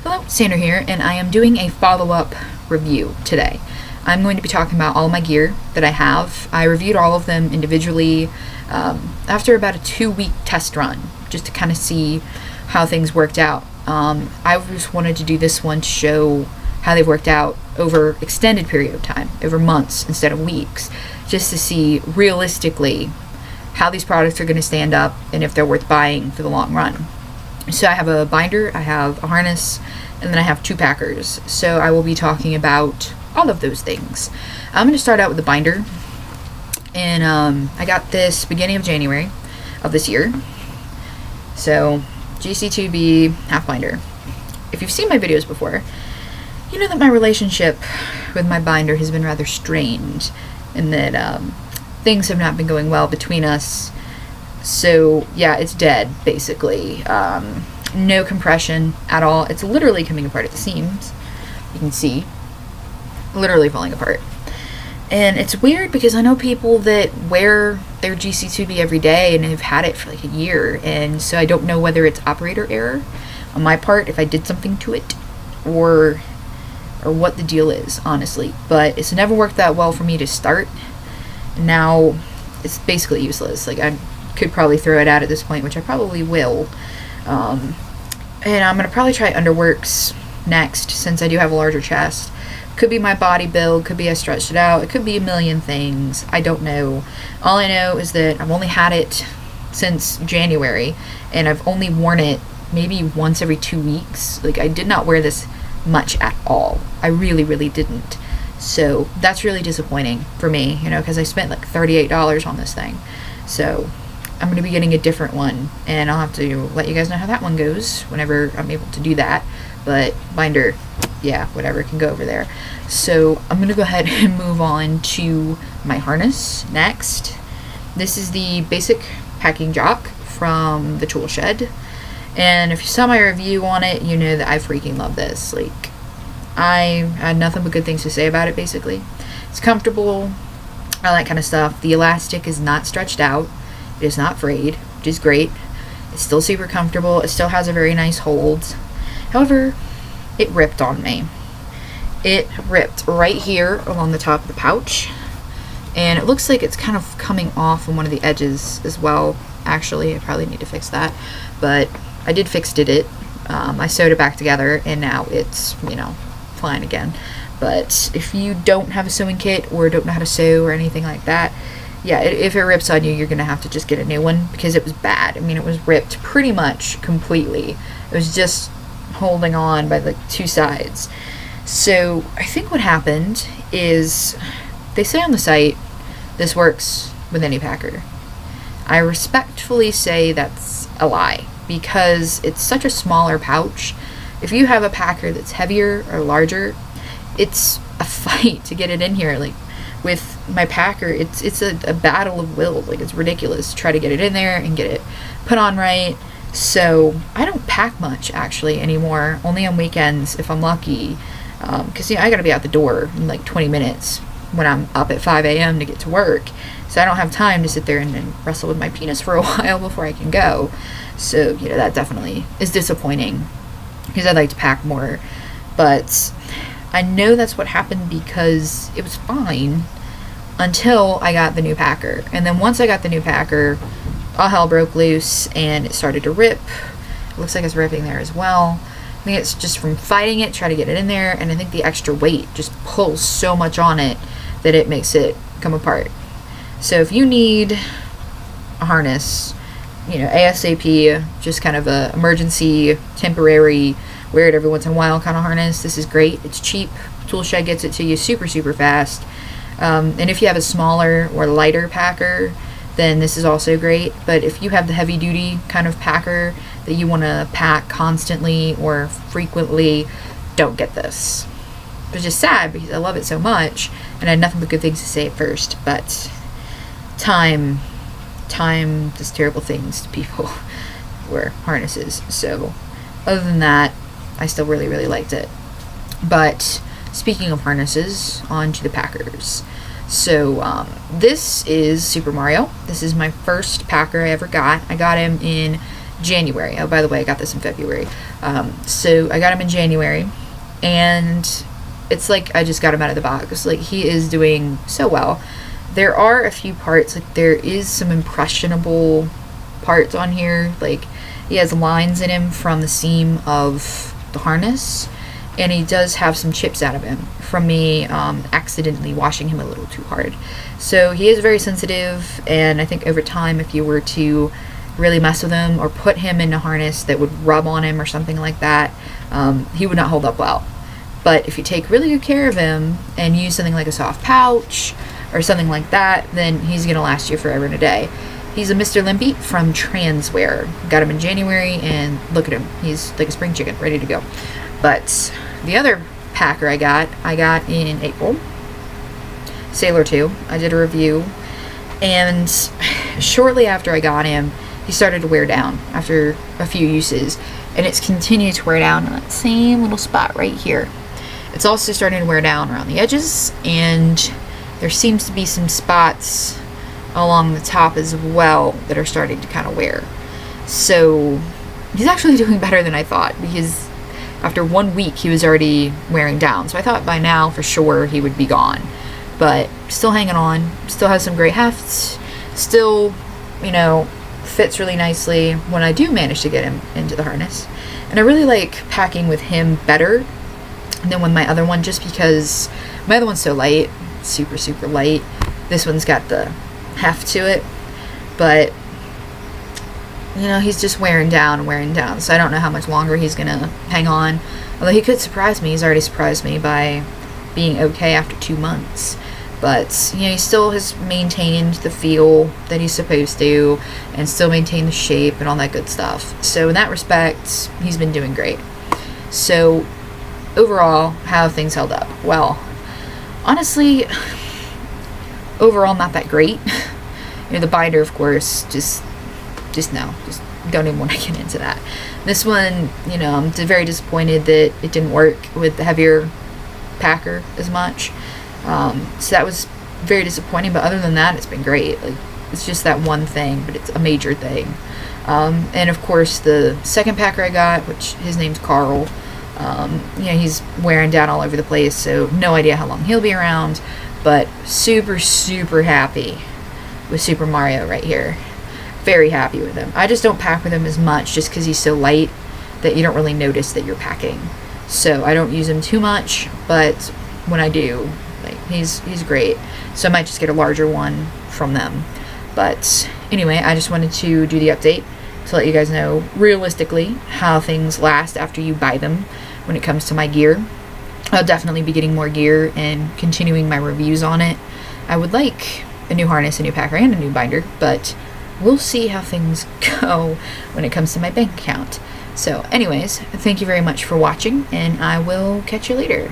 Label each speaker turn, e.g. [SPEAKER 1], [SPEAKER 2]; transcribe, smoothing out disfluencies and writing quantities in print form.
[SPEAKER 1] Hello, Sandra here, and I am doing a follow-up review today. I'm going to be talking about all my gear that I have. I reviewed all of them individually after about a 2-week test run, just to kind of see how things worked out. I just wanted to do this one to show how they've worked out over extended period of time, over months instead of weeks, just to see realistically how these products are going to stand up and if they're worth buying for the long run. So I have a binder, I have a harness, and then I have 2 packers. So I will be talking about all of those things. I'm going to start out with the binder. And I got this beginning of January of this year. So GC2B half binder. If you've seen my videos before, you know that my relationship with my binder has been rather strained, and that things have not been going well between us. So yeah, it's dead basically. No compression at all. It's literally coming apart at the seams. You can see, literally falling apart. And it's weird because I know people that wear their GC2B every day and have had it for like a year, and so I don't know whether it's operator error on my part, if I did something to it, or what the deal is, honestly. But it's never worked that well for me to start. Now it's basically useless. Like, I could probably throw it out at this point, which I probably will. And I'm going to probably try Underworks next, since I do have a larger chest. Could be my body build, could be I stretched it out, it could be a million things. I don't know. All I know is that I've only had it since January, and I've only worn it maybe once every 2 weeks. Like, I did not wear this much at all. I really, really didn't. So that's really disappointing for me, you know, because I spent like $38 on this thing. So I'm going to be getting a different one, and I'll have to let you guys know how that one goes whenever I'm able to do that. But binder, yeah, whatever, can go over there. So I'm going to go ahead and move on to my harness next. This is the basic packing jock from the tool shed. And if you saw my review on it, you know that I freaking love this. Like, I had nothing but good things to say about it, basically. It's comfortable, all that kind of stuff. The elastic is not stretched out. It is not frayed, which is great. It's still super comfortable. It still has a very nice hold. However, it ripped on me. It ripped right here along the top of the pouch. And it looks like it's kind of coming off on one of the edges as well. Actually, I probably need to fix that. But I did fix it. I sewed it back together, and now it's, you know, fine again. But if you don't have a sewing kit or don't know how to sew or anything like that, yeah, if it rips on you, you're going to have to just get a new one, because it was bad. I mean, it was ripped pretty much completely. It was just holding on by like 2 sides. So I think what happened is, they say on the site this works with any packer. I respectfully say that's a lie, because it's such a smaller pouch. If you have a packer that's heavier or larger, it's a fight to get it in here. Like, with my packer, it's a battle of wills. Like, it's ridiculous to try to get it in there and get it put on right. So I don't pack much actually anymore, only on weekends if I'm lucky, because, you know, I gotta be out the door in like 20 minutes when I'm up at 5 a.m. to get to work. So I don't have time to sit there and wrestle with my penis for a while before I can go. So, you know, that definitely is disappointing, because I'd like to pack more. But I know that's what happened, because it was fine until I got the new packer. And then once I got the new packer, all hell broke loose and it started to rip. It looks like it's ripping there as well. I think it's just from fighting it, try to get it in there, and I think the extra weight just pulls so much on it that it makes it come apart. So if you need a harness, you know, ASAP, just kind of a emergency, temporary, wear it every once in a while kind of harness, this is great. It's cheap. Tool Shed gets it to you super, super fast. And if you have a smaller or lighter packer, then this is also great. But if you have the heavy duty kind of packer that you want to pack constantly or frequently, don't get this. It's just sad, because I love it so much and I had nothing but good things to say at first. But time does terrible things to people who wear harnesses. So other than that, I still really, really liked it. But speaking of harnesses, on to the packers. So this is Super Mario. This is my first packer I ever got. I got him in January. Oh, by the way, I got this in February. So I got him in January, and it's like I just got him out of the box. Like, he is doing so well. There are a few parts, like there is some impressionable parts on here. Like, he has lines in him from the seam of the harness, and he does have some chips out of him from me accidentally washing him a little too hard. So he is very sensitive, and I think over time, if you were to really mess with him or put him in a harness that would rub on him or something like that, he would not hold up well. But if you take really good care of him and use something like a soft pouch or something like that, then he's going to last you forever and a day. He's a Mr. Limpy from Transwear. Got him in January, and look at him. He's like a spring chicken, ready to go. But the other packer I got in April, Sailor 2. I did a review, and shortly after I got him, he started to wear down after a few uses, and it's continued to wear down on that same little spot right here. It's also starting to wear down around the edges, and there seems to be some spots along the top as well that are starting to kind of wear. So he's actually doing better than I thought, because after 1 week he was already wearing down. So I thought by now for sure he would be gone, but still hanging on, still has some great hefts, still, you know, fits really nicely when I do manage to get him into the harness. And I really like packing with him better than with my other one, just because my other one's so light, super light. This one's got the heft to it, but you know, he's just wearing down, so I don't know how much longer he's gonna hang on. Although he could surprise me. He's already surprised me by being okay after 2 months. But, you know, he still has maintained the feel that he's supposed to, and still maintain the shape and all that good stuff. So in that respect, he's been doing great. So overall, how have things held up? Well, honestly, overall not that great. You know, the binder, of course, just don't even want to get into that. This one, you know, I'm very disappointed that it didn't work with the heavier packer as much. So that was very disappointing, but other than that, it's been great. Like, it's just that one thing, but it's a major thing. And of course, the second packer I got, which his name's Carl, you know, he's wearing down all over the place, so no idea how long he'll be around, but super happy with Super Mario right here. Very happy with him. I just don't pack with him as much just because he's so light that you don't really notice that you're packing. So I don't use him too much, but when I do, like, he's great. So I might just get a larger one from them. But anyway, I just wanted to do the update to let you guys know realistically how things last after you buy them when it comes to my gear. I'll definitely be getting more gear and continuing my reviews on it. I would like a new harness, a new packer, and a new binder, but we'll see how things go when it comes to my bank account. So anyways, thank you very much for watching, and I will catch you later.